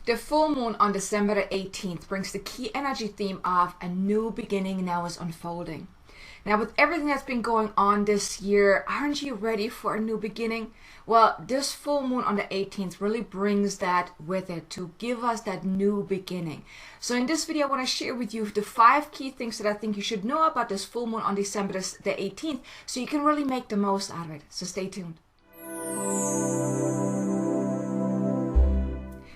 The full moon on December the 18th brings the key energy theme of a new beginning now is unfolding. Now, with everything that's been going on this year, aren't you ready for a new beginning? Well, this full moon on the 18th really brings that with it to give us that new beginning. So in this video, I want to share with you the 5 key things that I think you should know about this full moon on December the 18th so you can really make the most out of it. So stay tuned.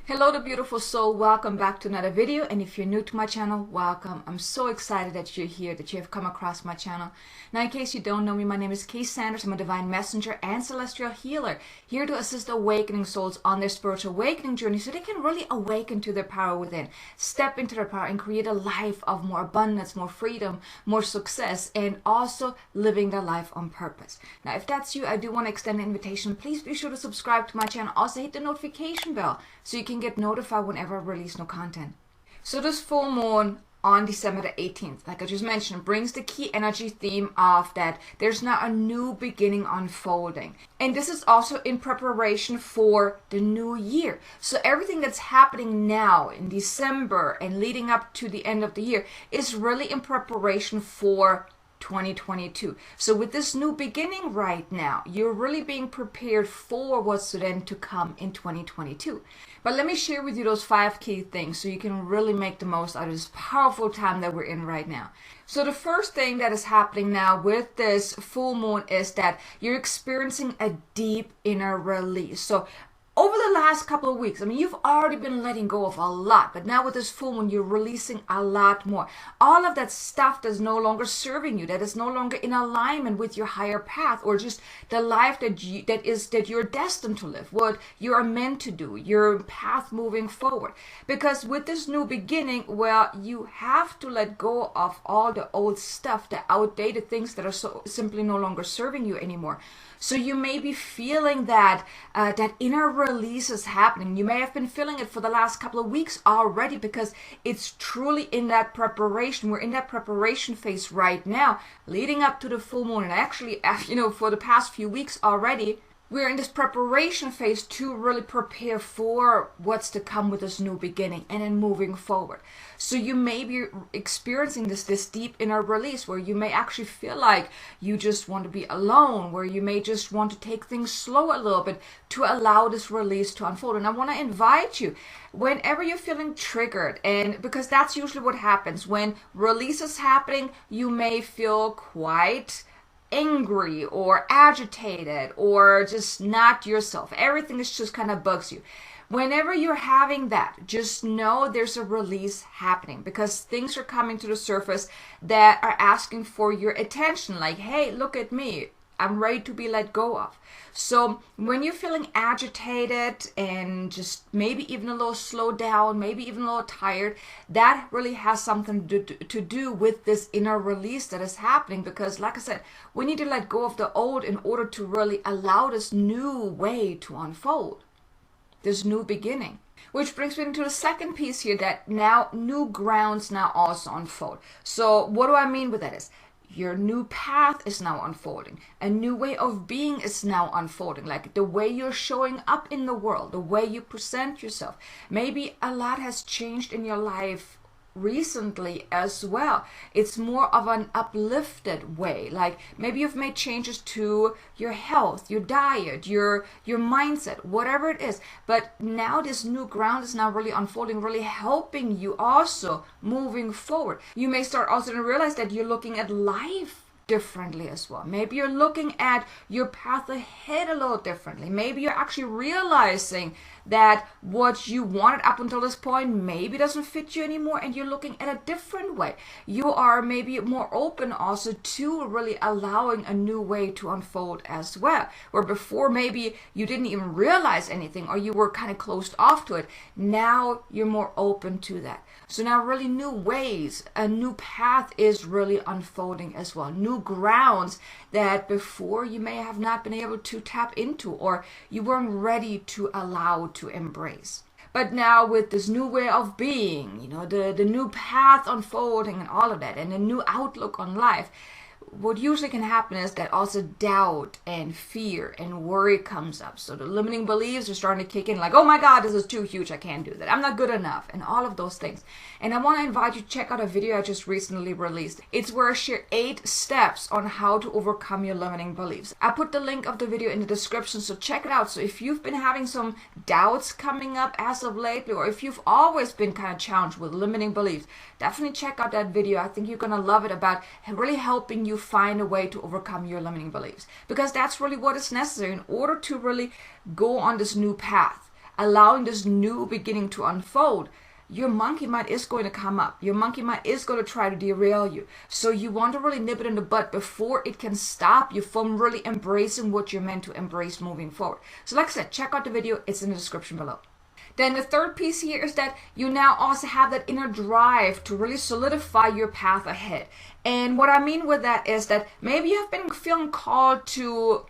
Hello, the beautiful soul. Welcome back to another video. And if you're new to my channel, welcome. I'm so excited that you're here, that you have come across my channel. Now, in case you don't know me, my name is Kay Sanders. I'm a divine messenger and celestial healer, here to assist awakening souls on their spiritual awakening journey so they can really awaken to their power within, step into their power and create a life of more abundance, more freedom, more success, and also living their life on purpose. Now, if that's you, I do want to extend an invitation. Please be sure to subscribe to my channel. Also hit the notification bell so you can get notified whenever I release new content. So this full moon on December the 18th, like I just mentioned, brings the key energy theme of that there's now a new beginning unfolding. And this is also in preparation for the new year. So everything that's happening now in December and leading up to the end of the year is really in preparation for 2022. So with this new beginning right now, you're really being prepared for what's then to come in 2022. But let me share with you those 5 key things so you can really make the most out of this powerful time that we're in right now. So the first thing that is happening now with this full moon is that you're experiencing a deep inner release. So over the last couple of weeks, I mean, you've already been letting go of a lot, but now with this full moon, you're releasing a lot more. All of that stuff that's no longer serving you, that is no longer in alignment with your higher path, or just the life that you're destined to live, what you are meant to do, your path moving forward. Because with this new beginning, well, you have to let go of all the old stuff, the outdated things that are so simply no longer serving you anymore. So you may be feeling that that inner release is happening. You may have been feeling it for the last couple of weeks already because it's truly in that preparation. We're in that preparation phase right now, leading up to the full moon. And actually, for the past few weeks already, we're in this preparation phase to really prepare for what's to come with this new beginning and then moving forward. So you may be experiencing this deep inner release where you may actually feel like you just want to be alone, where you may just want to take things slow a little bit to allow this release to unfold. And I want to invite you, whenever you're feeling triggered, and because that's usually what happens when release is happening, you may feel quite angry or agitated or just not yourself. Everything is just kind of bugs you. Whenever you're having that, just know there's a release happening because things are coming to the surface that are asking for your attention. Like, hey, look at me. I'm ready to be let go of. So when you're feeling agitated and just maybe even a little slowed down, maybe even a little tired, that really has something to do with this inner release that is happening. Because like I said, we need to let go of the old in order to really allow this new way to unfold, this new beginning. Which brings me into the second piece here, that now new grounds now also unfold. So what do I mean with that is, your new path is now unfolding. A new way of being is now unfolding. Like the way you're showing up in the world, the way you present yourself. Maybe a lot has changed in your life recently as well. It's more of an uplifted way. Like maybe you've made changes to your health, your diet, your mindset, whatever it is. But now this new ground is now really unfolding, really helping you also moving forward. You may start also to realize that you're looking at life differently as well. Maybe you're looking at your path ahead a little differently. Maybe you're actually realizing that what you wanted up until this point maybe doesn't fit you anymore and you're looking at a different way. You are maybe more open also to really allowing a new way to unfold as well. Where before maybe you didn't even realize anything or you were kind of closed off to it. Now you're more open to that. So now really new ways, a new path is really unfolding as well. New grounds that before you may have not been able to tap into or you weren't ready to allow to embrace. But now with this new way of being, the new path unfolding and all of that and a new outlook on life, what usually can happen is that also doubt and fear and worry comes up. So the limiting beliefs are starting to kick in, like, oh my God, this is too huge, I can't do that, I'm not good enough, and all of those things. And I want to invite you to check out a video I just recently released. It's where I share 8 steps on how to overcome your limiting beliefs. I put the link of the video in the description, so check it out. So if you've been having some doubts coming up as of lately, or if you've always been kind of challenged with limiting beliefs, definitely check out that video. I think you're going to love it, about really helping you find a way to overcome your limiting beliefs, because that's really what is necessary in order to really go on this new path, allowing this new beginning to unfold. Your monkey mind is going to come up. Your monkey mind is going to try to derail you. So you want to really nip it in the bud before it can stop you from really embracing what you're meant to embrace moving forward. So like I said, check out the video. It's in the description below. Then the third piece here is that you now also have that inner drive to really solidify your path ahead. And what I mean with that is that maybe you have been feeling called to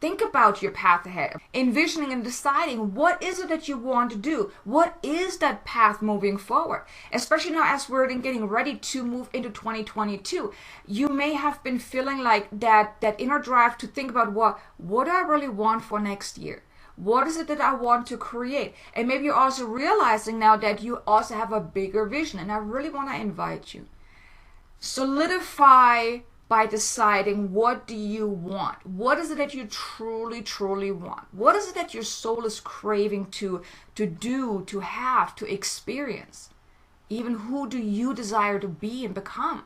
think about your path ahead, envisioning and deciding what is it that you want to do. What is that path moving forward? Especially now as we're getting ready to move into 2022, you may have been feeling like that inner drive to think about what do I really want for next year? What is it that I want to create? And maybe you're also realizing now that you also have a bigger vision. And I really want to invite you. Solidify by deciding, what do you want? What is it that you truly, truly want? What is it that your soul is craving to do, to have, to experience? Even who do you desire to be and become?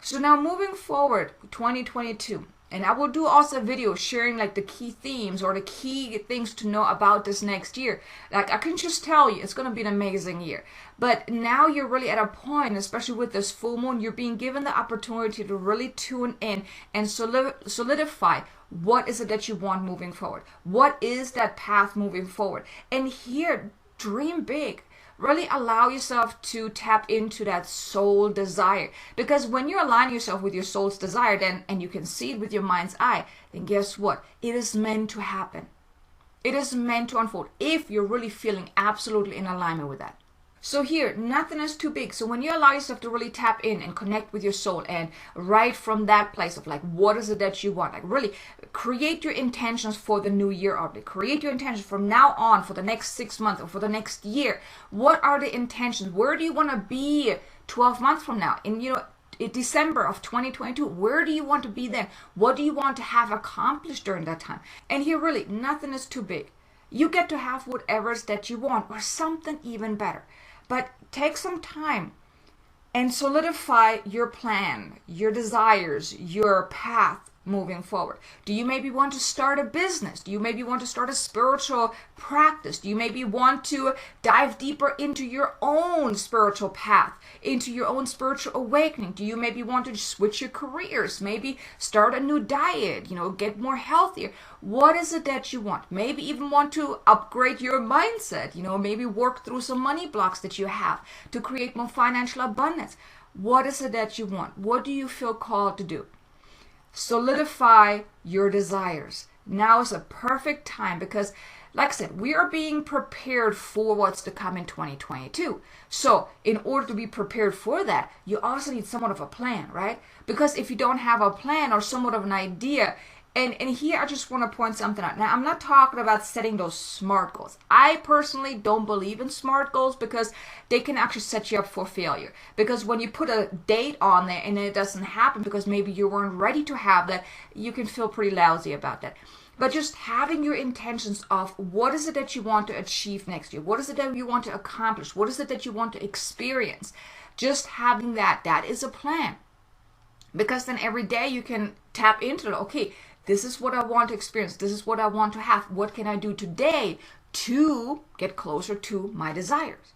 So now moving forward, 2022, and I will do also a video sharing like the key themes or the key things to know about this next year. Like I can just tell you, it's going to be an amazing year. But now you're really at a point, especially with this full moon, you're being given the opportunity to really tune in and solidify what is it that you want moving forward. What is that path moving forward? And here, dream big. Really allow yourself to tap into that soul desire. Because when you align yourself with your soul's desire, then, and you can see it with your mind's eye, then guess what? It is meant to happen. It is meant to unfold if you're really feeling absolutely in alignment with that. So here, nothing is too big. So when you allow yourself to really tap in and connect with your soul, and right from that place of like, what is it that you want? Like really create your intentions for the new year already. Create your intentions from now on for the next 6 months or for the next year. What are the intentions? Where do you want to be 12 months from now? In December of 2022, where do you want to be then? What do you want to have accomplished during that time? And here really, nothing is too big. You get to have whatever it is that you want, or something even better. But take some time and solidify your plan, your desires, your path moving forward. Do you maybe want to start a business? Do you maybe want to start a spiritual practice? Do you maybe want to dive deeper into your own spiritual path, into your own spiritual awakening? Do you maybe want to switch your careers? Maybe start a new diet, get more healthier? What is it that you want? Maybe even want to upgrade your mindset, maybe work through some money blocks that you have to create more financial abundance. What is it that you want? What do you feel called to do? Solidify your desires. Now is a perfect time because, like I said, we are being prepared for what's to come in 2022. So in order to be prepared for that, you also need somewhat of a plan, right? Because if you don't have a plan or somewhat of an idea, and here I just want to point something out. Now, I'm not talking about setting those SMART goals. I personally don't believe in SMART goals because they can actually set you up for failure. Because when you put a date on there and it doesn't happen because maybe you weren't ready to have that, you can feel pretty lousy about that. But just having your intentions of what is it that you want to achieve next year? What is it that you want to accomplish? What is it that you want to experience? Just having that is a plan. Because then every day you can tap into it. Okay, this is what I want to experience. This is what I want to have. What can I do today to get closer to my desires?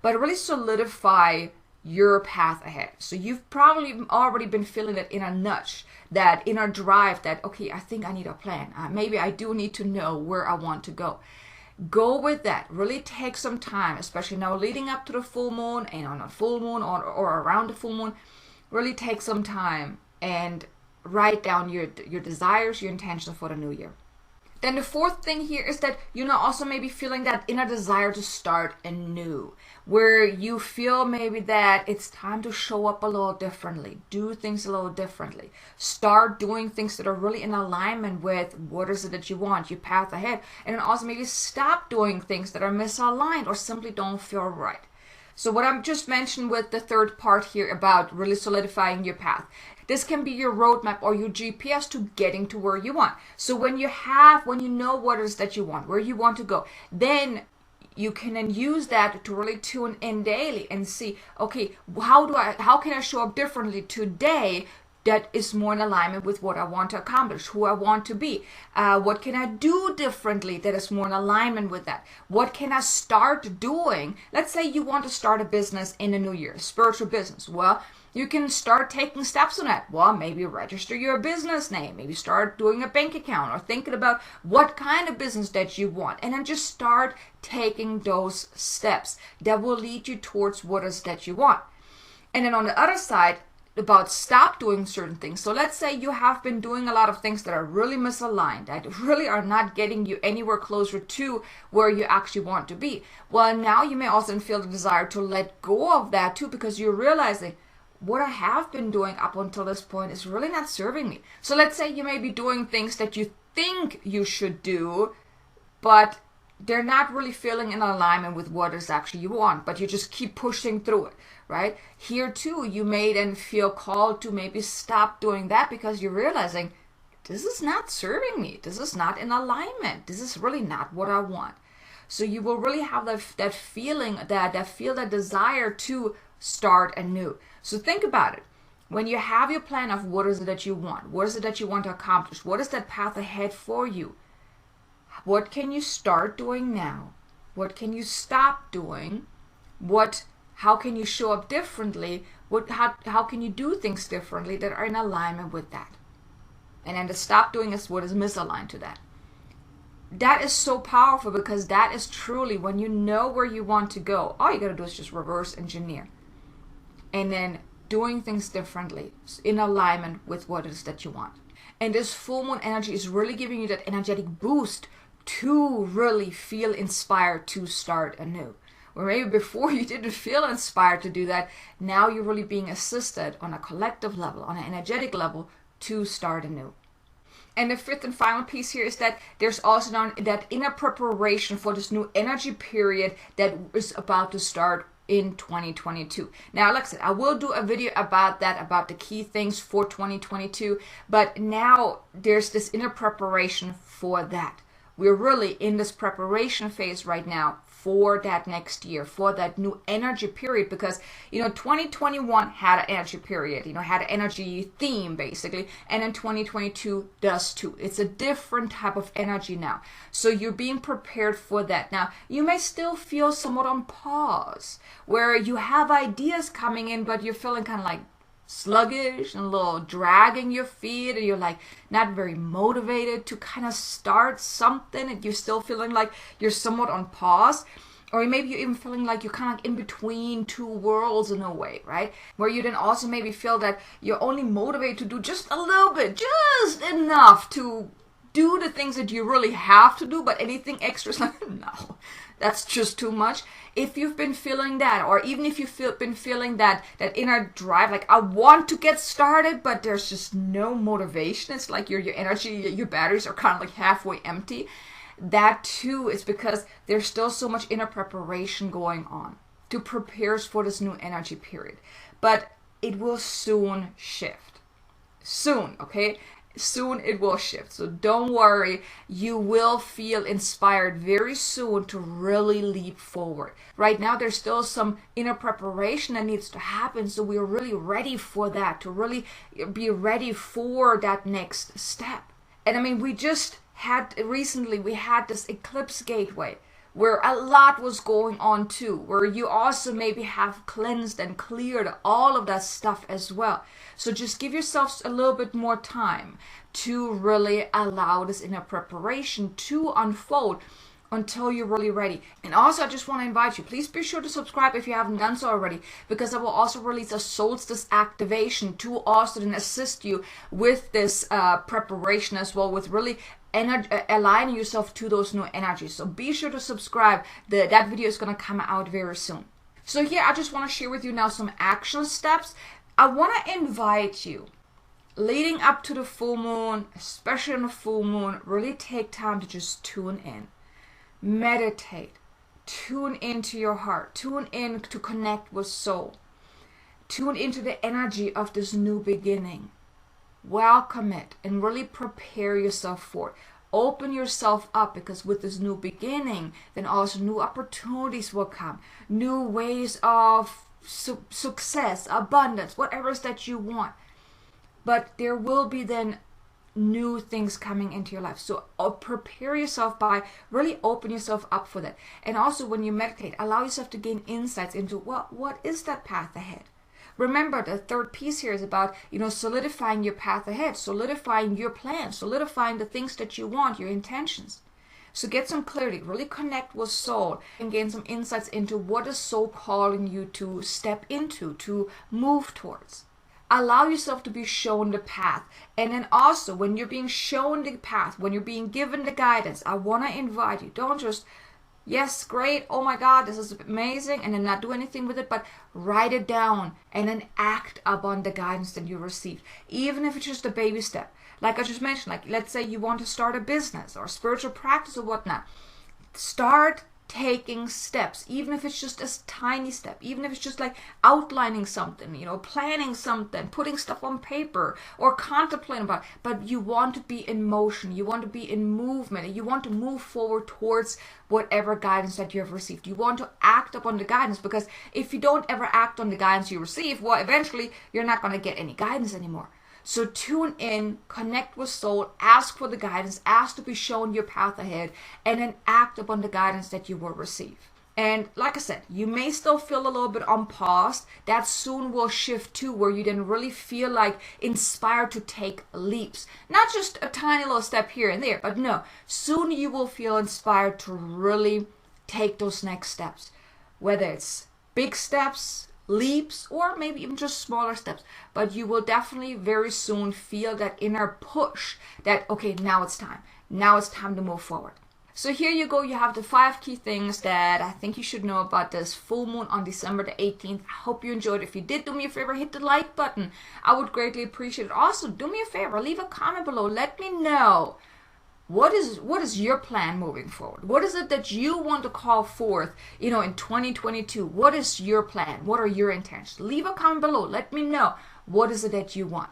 But really solidify your path ahead. So you've probably already been feeling that inner nudge, that inner drive that, okay, I think I need a plan. Maybe I do need to know where I want to go. Go with that. Really take some time, especially now leading up to the full moon and on a full moon or around the full moon. Really take some time and write down your desires, your intentions for the new year. Then the fourth thing here is that you're now also maybe feeling that inner desire to start anew, where you feel maybe that it's time to show up a little differently, do things a little differently, start doing things that are really in alignment with what is it that you want, your path ahead, and then also maybe stop doing things that are misaligned or simply don't feel right. So what I've just mentioned with the third part here about really solidifying your path, this can be your roadmap or your GPS to getting to where you want. So when you know what it is that you want, where you want to go, then you can then use that to really tune in daily and see, okay, how can I show up differently today that is more in alignment with what I want to accomplish, who I want to be. What can I do differently that is more in alignment with that? What can I start doing? Let's say you want to start a business in the new year, spiritual business. Well, you can start taking steps on that. Well, maybe register your business name, maybe start doing a bank account or thinking about what kind of business that you want. And then just start taking those steps that will lead you towards what it is that you want. And then on the other side, about stop doing certain things. So let's say you have been doing a lot of things that are really misaligned, that really are not getting you anywhere closer to where you actually want to be. Well, now you may also feel the desire to let go of that too, because you're realizing what I have been doing up until this point is really not serving me. So let's say you may be doing things that you think you should do, but they're not really feeling in alignment with what is actually you want, but you just keep pushing through it, right? Here too, you may then feel called to maybe stop doing that because you're realizing this is not serving me. This is not in alignment. This is really not what I want. So you will really have that feeling, that desire to start anew. So think about it. When you have your plan of what is it that you want, what is it that you want to accomplish, what is that path ahead for you? What can you start doing now? What can you stop doing? How can you show up differently? How can you do things differently that are in alignment with that? And then to stop doing is what is misaligned to that. That is so powerful because that is truly when you know where you want to go, all you got to do is just reverse engineer. And then doing things differently in alignment with what it is that you want. And this full moon energy is really giving you that energetic boost to really feel inspired to start anew. Or maybe before you didn't feel inspired to do that, now you're really being assisted on a collective level, on an energetic level to start anew. And the fifth and final piece here is that there's also now that inner preparation for this new energy period that is about to start in 2022. Now, like I said, I will do a video about that, about the key things for 2022, but now there's this inner preparation for that. We're really in this preparation phase right now for that next year, for that new energy period, because 2021 had an energy period, had an energy theme basically, and then 2022 does too. It's a different type of energy now, so you're being prepared for that. Now you may still feel somewhat on pause, where you have ideas coming in, but you're feeling kind of like sluggish and a little dragging your feet, and you're like not very motivated to kind of start something, and you're still feeling like you're somewhat on pause. Or maybe you're even feeling like you're kind of in between two worlds in a way, right? Where you then also maybe feel that you're only motivated to do just a little bit, just enough to do the things that you really have to do, but anything extra is like, no, that's just too much. If you've been feeling that, or even if you've been feeling that inner drive, like I want to get started, but there's just no motivation. It's like your energy, your batteries are kind of like halfway empty. That too is because there's still so much inner preparation going on to prepare us for this new energy period. But it will soon shift. Soon, okay? Soon it will shift. So don't worry. You will feel inspired very soon to really leap forward. Right now there's still some inner preparation that needs to happen. So we're really ready for that, to really be ready for that next step. And I mean, we had this eclipse gateway where a lot was going on too, where you also maybe have cleansed and cleared all of that stuff as well. So just give yourselves a little bit more time to really allow this inner preparation to unfold until you're really ready. And also I just want to invite you, please be sure to subscribe if you haven't done so already, because I will also release a solstice activation to also then assist you with this preparation as well, with really aligning yourself to those new energies. So be sure to subscribe. That video is going to come out very soon. So here I just want to share with you now some action steps. I want to invite you, leading up to the full moon, especially on the full moon, really take time to just tune in, meditate, tune into your heart, tune in to connect with soul, tune into the energy of this new beginning. Welcome it and really prepare yourself for it. Open yourself up, because with this new beginning, then also new opportunities will come, new ways of success, abundance, whatever it is that you want. But there will be then new things coming into your life. So prepare yourself by really open yourself up for that. And also when you meditate, allow yourself to gain insights into what is that path ahead. Remember, the third piece here is about, solidifying your path ahead, solidifying your plans, solidifying the things that you want, your intentions. So get some clarity, really connect with soul, and gain some insights into what is soul calling you to step into, to move towards. Allow yourself to be shown the path. And then also, when you're being shown the path, when you're being given the guidance, I want to invite you, don't just, yes, great, oh my God, this is amazing, and then not do anything with it, but write it down and then act upon the guidance that you received. Even if it's just a baby step. Like I just mentioned, like let's say you want to start a business or spiritual practice or whatnot. Start taking steps, even if it's just a tiny step, even if it's just like outlining something, planning something, putting stuff on paper or contemplating about it. But you want to be in motion, you want to be in movement, and you want to move forward towards whatever guidance that you have received. You want to act upon the guidance, because if you don't ever act on the guidance you receive, well, eventually you're not going to get any guidance anymore. So tune in, connect with soul, ask for the guidance, ask to be shown your path ahead, and then act upon the guidance that you will receive. And like I said, you may still feel a little bit on pause. That soon will shift to where you then really feel like inspired to take leaps. Not just a tiny little step here and there, but no, soon you will feel inspired to really take those next steps. Whether it's big steps, leaps, or maybe even just smaller steps, but you will definitely very soon feel that inner push that, okay, now it's time to move forward. So here you go, you have the 5 key things that I think you should know about this full moon on December the 18th. I hope you enjoyed. If you did, do me a favor, hit the like button. I would greatly appreciate it. Also, do me a favor, leave a comment below, let me know what is your plan moving forward? What is it that you want to call forth, in 2022? What is your plan? What are your intentions? Leave a comment below. Let me know what is it that you want.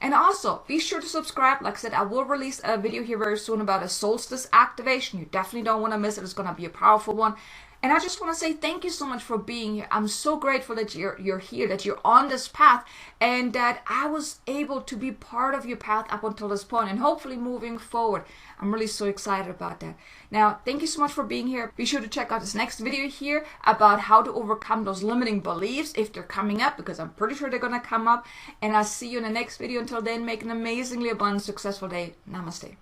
And also, be sure to subscribe. Like I said, I will release a video here very soon about a solstice activation. You definitely don't want to miss it. It's going to be a powerful one. And I just want to say thank you so much for being here. I'm so grateful that you're here, that you're on this path, and that I was able to be part of your path up until this point, and hopefully moving forward. I'm really so excited about that. Now, thank you so much for being here. Be sure to check out this next video here about how to overcome those limiting beliefs if they're coming up, because I'm pretty sure they're going to come up. And I'll see you in the next video. Until then, make an amazingly abundant, successful day. Namaste.